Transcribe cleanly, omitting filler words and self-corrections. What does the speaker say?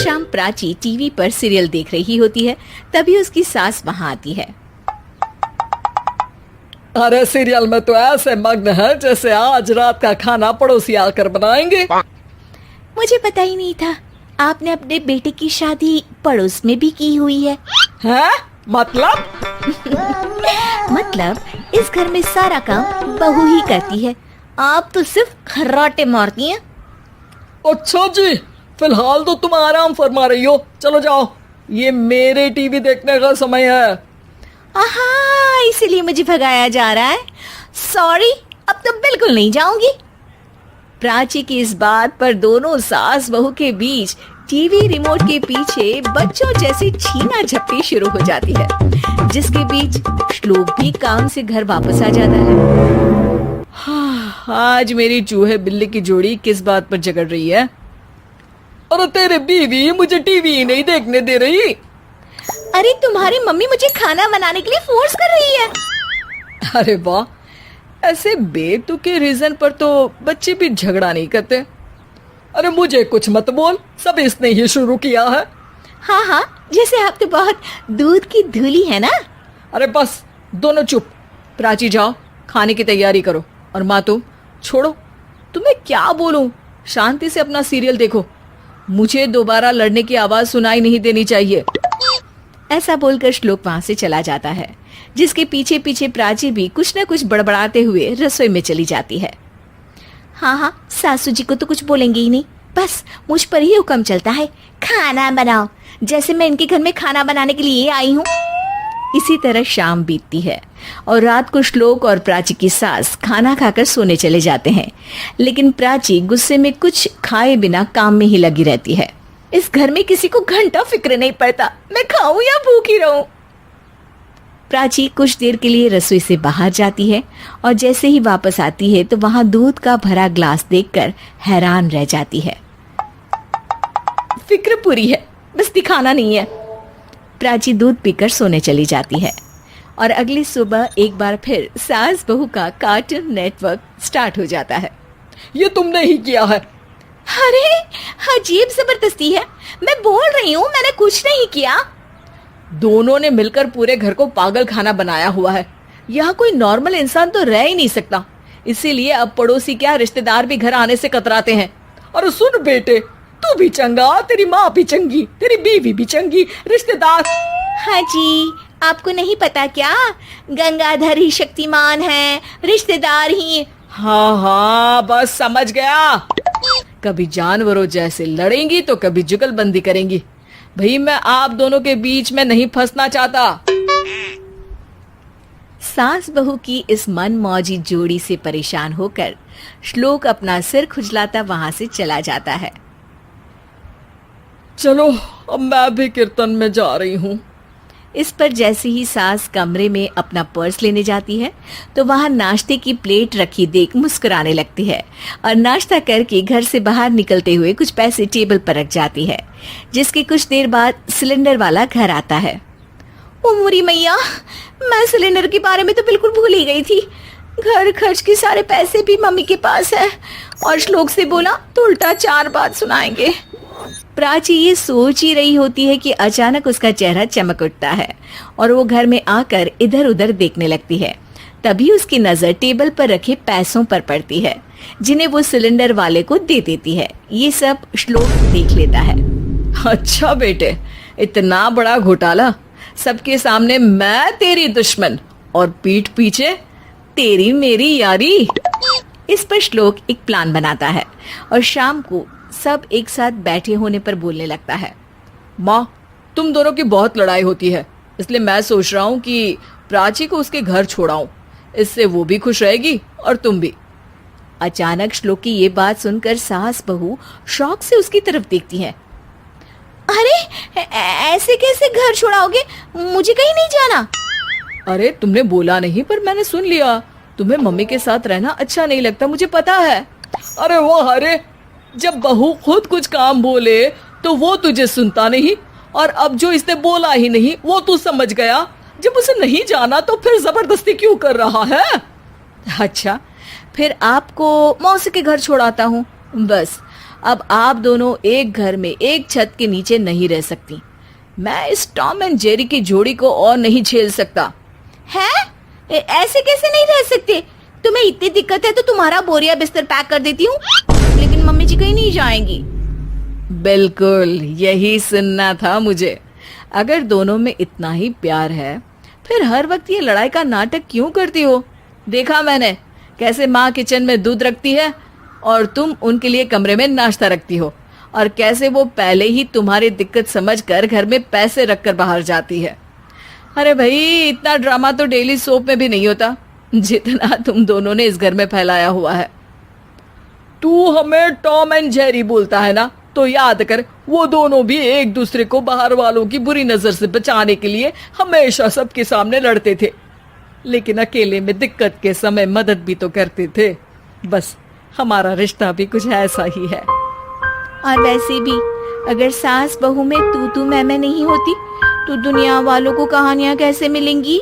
शाम प्राची टीवी पर सीरियल देख रही होती है, तभी उसकी सास वहाँ आती है। अरे सीरियल में तो ऐसे मग्न है जैसे आज रात का खाना पड़ोसी आकर बनाएंगे। मुझे पता ही नहीं था आपने अपने बेटे की शादी पड़ोस में भी की हुई है। हैं? मतलब? मतलब इस घर में सारा काम बहू ही करती है, आप तो सिर्फ खर्राटे मारती हैं। अच्छा जी, फिलहाल तो तुम आराम फरमा रही हो, चलो जाओ, ये मेरे टीवी देखने का समय है। आहा, इसीलिए मुझे भगाया जा रहा है। सॉरी, अब तो बिल्कुल नहीं जाऊंगी। प्राची की इस बात पर दोनों सास बहू के बीच टीवी रिमोट के पीछे बच्चों जैसी छीना झपटी शुरू हो जाती है, जिसके बीच श्लोक भी काम से घर वापस आ जाता है। आज मेरी चूहे बिल्ली की जोड़ी किस बात पर झगड़ रही है? अरे तेरे बीवी मुझे टीवी ही नहीं देखने दे रही। अरे तुम्हारी मम्मी मुझे खाना बनाने के लिए फोर्स कर रही है। अरे वाह, ऐसे बेतुके रीजन पर तो बच्चे भी झगड़ा नहीं करते। अरे मुझे कुछ मत बोल, सब इसने ही शुरू किया है। हाँ हाँ, जैसे आप तो बहुत दूध की धूली है ना। अरे बस दोनों चुप। प्राची जाओ, खाने की तैयारी करो, और माँ तुम छोड़ो, तुम्हें क्या बोलूं, शांति से अपना सीरियल देखो, मुझे दोबारा लड़ने की आवाज सुनाई नहीं देनी चाहिए। ऐसा बोलकर श्लोक वहां से चला जाता है, जिसके पीछे पीछे प्राची भी कुछ न कुछ बड़बड़ाते हुए रसोई में चली जाती है। हाँ हाँ, सासू जी को तो कुछ बोलेंगे ही नहीं, बस मुझ पर ही हुक्म चलता है, खाना बनाओ, जैसे मैं इनके घर में खाना बनाने के लिए आई हूँ। इसी तरह शाम बीतती है और रात को श्लोक और प्राची की सास खाना खाकर सोने चले जाते हैं, लेकिन प्राची गुस्से में कुछ खाए बिना काम में ही लगी रहती है। इस घर में किसी को घंटा फिक्र नहीं पड़ता, मैं खाऊं या भूखी रहूं। प्राची कुछ देर के लिए रसोई से बाहर जाती है और जैसे ही वापस आती है तो वहां दूध का भरा ग्लास देखकर हैरान रह जाती है। फिक्र पूरी है, बस दिखाना नहीं है। प्राची दूध पीकर सोने चली जाती है और अगली सुबह एक बार फिर सास बहू का कार्टून नेटवर्क स्टार्ट हो जाता है। ये तुमने ही किया है। अरे अजीब जबरदस्ती है, मैं बोल रही हूँ मैंने कुछ नहीं किया। दोनों ने मिलकर पूरे घर को पागल खाना बनाया हुआ है। यहाँ कोई नॉर्मल इंसान तो रह ही नहीं सकता, इसीलिए अब पड़ोसी क्या रिश्तेदार भी घर आने से कतराते हैं। और सुन बेटे, तू भी चंगा, तेरी माँ भी चंगी, तेरी बीवी भी चंगी, रिश्तेदार। हाँ जी, आपको नहीं पता क्या, गंगाधर ही शक्तिमान है, रिश्तेदार ही। हाँ हाँ, बस समझ गया। कभी जानवरों जैसे लड़ेंगी तो कभी जुगलबंदी करेंगी। भाई मैं आप दोनों के बीच में नहीं फंसना चाहता। सास बहू की इस मन मौजी जोड़ी से परेशान होकर श्लोक अपना सिर खुजलाता वहां से चला जाता है। चलो अब मैं भी कीर्तन में जा रही हूँ। इस पर जैसे ही सास कमरे में अपना पर्स लेने जाती है तो वहां नाश्ते की प्लेट रखी देख मुस्कुराने लगती है और नाश्ता करके घर से बाहर निकलते हुए कुछ पैसे टेबल पर रख जाती है, जिसके कुछ देर बाद सिलेंडर वाला घर आता है। ओ मोरी मैया, मैं सिलेंडर के बारे में तो बिल्कुल भूल ही गई थी। घर खर्च के सारे पैसे भी मम्मी के पास है और श्लोक से बोला तो उल्टा 4 बात सुनाएंगे। प्राची ये सोच ही रही होती है कि अचानक उसका चेहरा चमक उठता है और वो घर में आकर इधर उधर देखने लगती है। तभी उसकी नजर टेबल पर रखे पैसों पर पड़ती है, जिन्हें वो सिलेंडर वाले को दे देती है। ये सब श्लोक देख लेता है। अच्छा बेटे, इतना बड़ा घोटाला, सबके सामने मैं तेरी दुश्मन और पीठ पीछे तेरी मेरी यारी। इस पर श्लोक एक प्लान बनाता है और शाम को सब एक साथ बैठे होने पर बोलने लगता है। माँ, तुम दोनों की बहुत लड़ाई होती है, इसलिए मैं सोच रहा हूँ कि प्राची को उसके घर छोड़ाऊं, इससे वो भी खुश रहेगी और तुम भी। अचानक श्लोक की ये बात सुनकर सास बहू शौक से उसकी तरफ देखती हैं। अरे ऐसे कैसे घर छोड़ाओगे, मुझे कहीं नहीं जाना। अरे तुमने बोला नहीं पर मैंने सुन लिया, तुम्हें मम्मी के साथ रहना अच्छा नहीं लगता, मुझे पता है। अरे वाह, अरे जब बहू खुद कुछ काम बोले तो वो तुझे सुनता नहीं, और अब जो इसने बोला ही नहीं वो तू समझ गया। जब उसे नहीं जाना तो फिर जबरदस्ती क्यों कर रहा है? अच्छा, फिर आपको मौसी के घर छोड़ाता हूँ, बस अब आप दोनों एक घर में एक छत के नीचे नहीं रह सकती। मैं इस टॉम एंड जेरी की जोड़ी को और नहीं झेल सकता। है? ऐसे कैसे नहीं रह सकते? तुम्हें इतनी दिक्कत है तो तुम्हारा बोरिया बिस्तर पैक कर देती हूँ, लेकिन मम्मी जी कहीं नहीं जाएंगी। बिल्कुल यही सुनना था मुझे। अगर दोनों में इतना ही प्यार है फिर हर वक्त ये लड़ाई का नाटक क्यों करती हो? देखा मैंने कैसे माँ किचन में दूध रखती है और तुम उनके लिए कमरे में नाश्ता रखती हो, और कैसे वो पहले ही तुम्हारी दिक्कत समझकर घर में पैसे रखकर बाहर जाती है। अरे भाई, इतना ड्रामा तो डेली सोप में भी नहीं होता जितना तुम दोनों ने इस घर में फैलाया हुआ है। तू हमें टॉम एंड जेरी बोलता है ना, तो याद कर वो दोनों भी एक दूसरे को बाहर वालों की बुरी नजर से बचाने के लिए हमेशा सबके सामने लड़ते थे, लेकिन अकेले में दिक्कत के समय मदद भी तो करते थे। बस हमारा रिश्ता भी कुछ ऐसा ही है। और वैसे भी अगर सास बहू में तू मैं नहीं होती तो दुनिया वालों को कहानियां कैसे मिलेंगी?